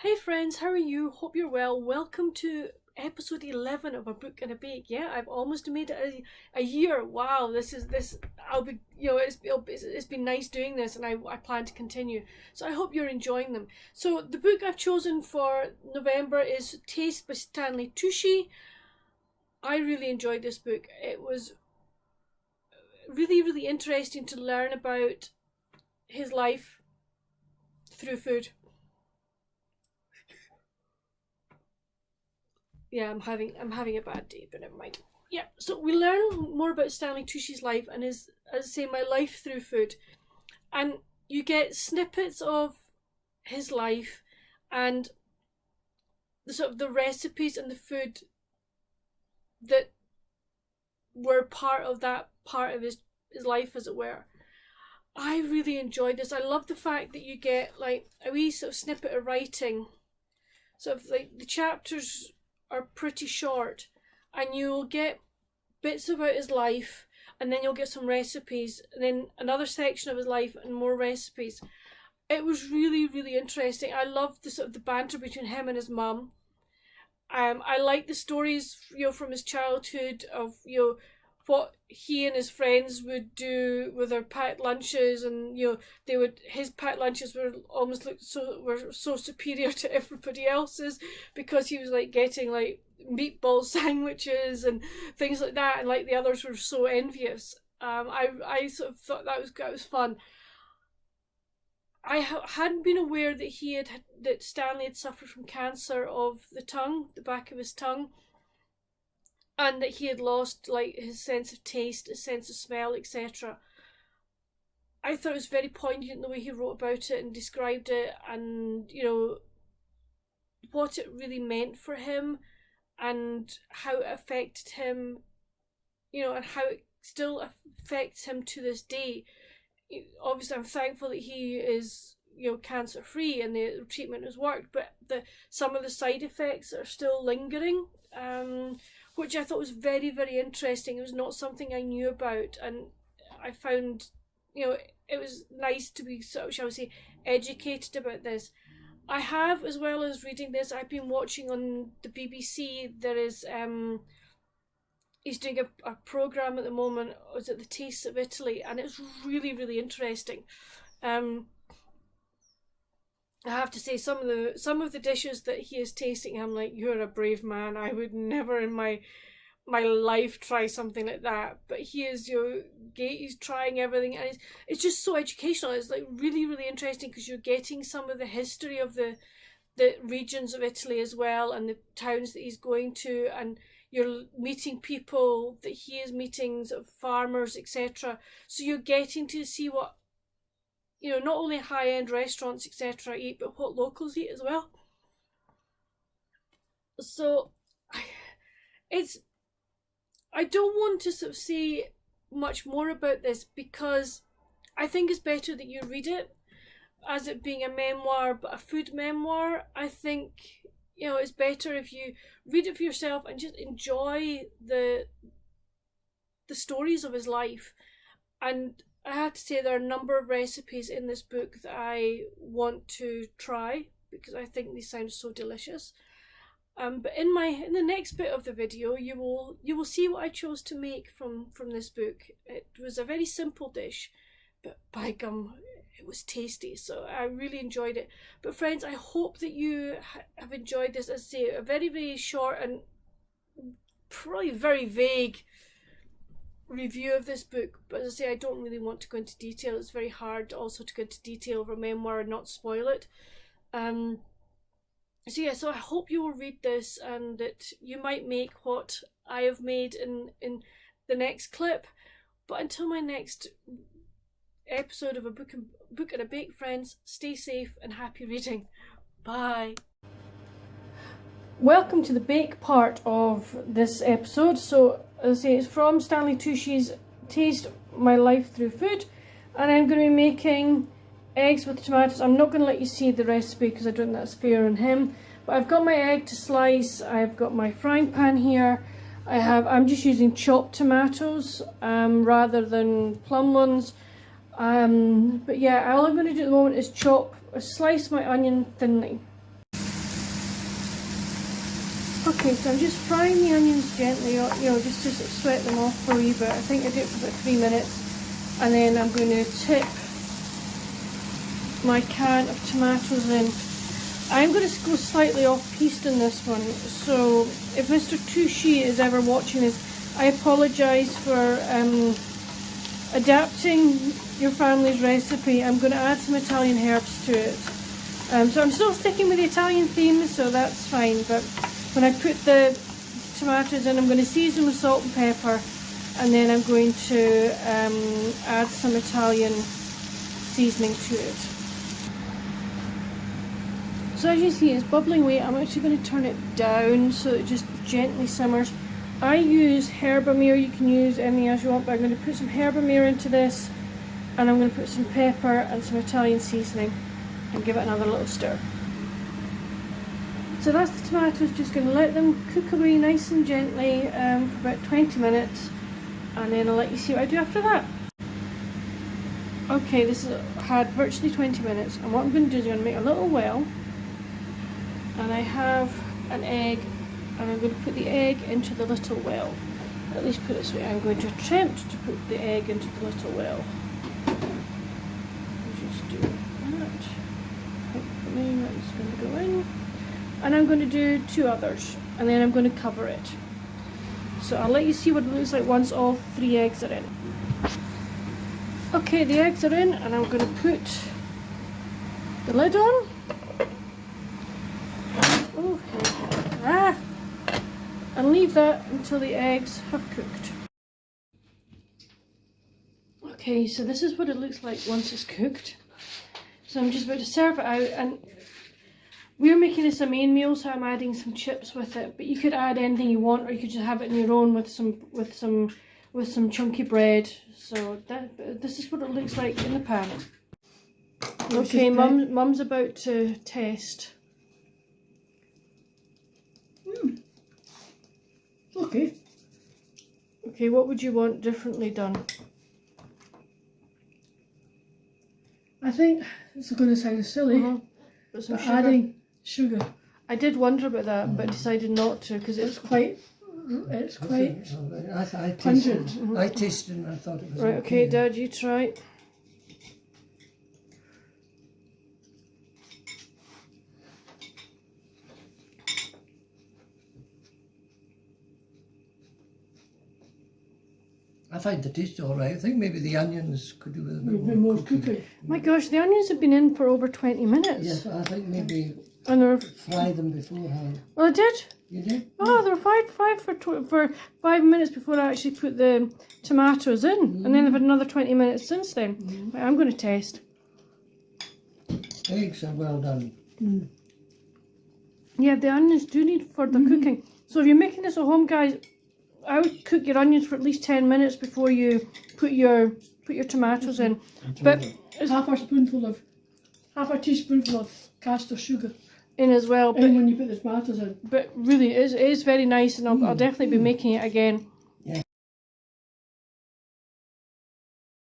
Hey friends, how are you? Hope you're well. Welcome to episode 11 of A Book and a Bake. Yeah, I've almost made it a year. Wow, I'll be, it's been nice doing this, and I plan to continue. So I hope you're enjoying them. So the book I've chosen for November is Taste by Stanley Tucci. I really enjoyed this book. It was really, really interesting to learn about his life through food. Yeah, I'm having a bad day, but never mind. Yeah, so we learn more about Stanley Tucci's life and his, as I say, my life through food, and you get snippets of his life and the sort of the recipes and the food that were part of that part of his life, as it were. I really enjoyed this. I love the fact that you get like a wee sort of snippet of writing, sort of like the chapters are pretty short, and you'll get bits about his life, and then you'll get some recipes, and then another section of his life and moreh. It was really, really interesting. I loved the sort of the banter between him and his mum. I like the stories, from his childhood of what he and his friends would do with their packed lunches, and his packed lunches were almost were so superior to everybody else's, because he was like getting like meatball sandwiches and things like that, and like the others were so envious. I sort of thought that was fun. I hadn't been aware that that Stanley had suffered from cancer of the tongue, the back of his tongue, and that he had lost like his sense of taste, his sense of smell, etc. I thought it was very poignant the way he wrote about it and described it, and what it really meant for him, and how it affected him, and how it still affects him to this day. Obviously, I'm thankful that he is cancer free and the treatment has worked, but some of the side effects are still lingering, which I thought was very, very interesting. It was not something I knew about, and I found it was nice to be sort of, shall we say, educated about this. I have, as well as reading this, I've been watching on the BBC. There is he's doing a programme at the moment. Was it The Tastes of Italy? And it's really, really interesting. I have to say, some of the dishes that he is tasting, I'm like, you're a brave man. I would never in my life try something like that. But he is, he's trying everything, and it's just so educational. It's like really, really interesting, because you're getting some of the history of the regions of Italy as well, and the towns that he's going to, and you're meeting people that he is meeting, sort of farmers, etc. So you're getting to see what not only high-end restaurants, etc. eat, but what locals eat as well. So I don't want to sort of say much more about this, because I think it's better that you read it, as it being a memoir, but a food memoir. I think it's better if you read it for yourself and just enjoy the stories of his life. And I have to say, there are a number of recipes in this book that I want to try, because I think they sound so delicious. But in the next bit of the video, you will see what I chose to make from this book. It was a very simple dish, but by gum, it was tasty. So I really enjoyed it. But friends, I hope that you have enjoyed this. As I say, a very, very short and probably very vague review of this book, but as I say, I don't really want to go into detail. It's very hard also to go into detail of a memoir and not spoil it. So I hope you will read this, and that you might make what I have made in the next clip. But until my next episode of A Book and a Bake, friends, stay safe and happy reading. Bye. Welcome to the bake part of this episode. So as I say, it's from Stanley Tucci's Taste My Life Through Food, and I'm going to be making eggs with tomatoes. I'm not going to let you see the recipe, because I don't think that's fair on him, but I've got my egg to slice. I've got my frying pan here. I'm just using chopped tomatoes rather than plum ones. But yeah, all I'm going to do at the moment is slice my onion thinly. Okay, so I'm just frying the onions gently, just to sweat them off for a wee bit. I think I do it for about 3 minutes, and then I'm going to tip my can of tomatoes in. I'm going to go slightly off-piste in this one, so if Mr. Tucci is ever watching this, I apologise for adapting your family's recipe. I'm going to add some Italian herbs to it. So I'm still sticking with the Italian theme, so that's fine, but when I put the tomatoes in, I'm going to season with salt and pepper, and then I'm going to add some Italian seasoning to it. So as you see, it's bubbling away. I'm actually going to turn it down so it just gently simmers. I use herbamere, you can use anything else you want, but I'm going to put some herbamere into this, and I'm going to put some pepper and some Italian seasoning and give it another little stir. So that's the tomatoes, just going to let them cook away nice and gently for about 20 minutes, and then I'll let you see what I do after that. Okay, this has had virtually 20 minutes, and what I'm going to do is I'm going to make a little well, and I have an egg, and I'm going to put the egg into the little well. At least put it this way, I'm going to attempt to put the egg into the little well. Just do that. Hopefully that's going to go in. And I'm going to do 2 others, and then I'm going to cover it. So I'll let you see what it looks like once all 3 eggs are in. Okay, the eggs are in, and I'm going to put the lid on. And leave that until the eggs have cooked. Okay, so this is what it looks like once it's cooked. So I'm just about to serve it out, and we're making this a main meal, so I'm adding some chips with it. But you could add anything you want, or you could just have it in your own with some chunky bread. So this is what it looks like in the pan. Okay, Mum's about to test. Okay. Okay, what would you want differently done? I think it's going to sound silly, but adding sugar. I did wonder about that, but decided not to because it's quite I pungent. I tasted and I thought it was right. Okay, Dad, you try. I find the taste all right. I think maybe the onions could do with a bit more cooking. My gosh, the onions have been in for over 20 minutes. Yes, I think maybe and fry them beforehand. Well, I did. You did? Oh, they were fried for 5 minutes before I actually put the tomatoes in, and then they've had another 20 minutes since then. Right, I'm going to taste. Eggs are well done. Yeah, the onions do need further cooking. So if you're making this at home, guys, I would cook your onions for at least 10 minutes before you put your tomatoes in. But it's half a teaspoonful of caster sugar in as well. But when you put the tomatoes in. But really, it is very nice, and I'll definitely be making it again.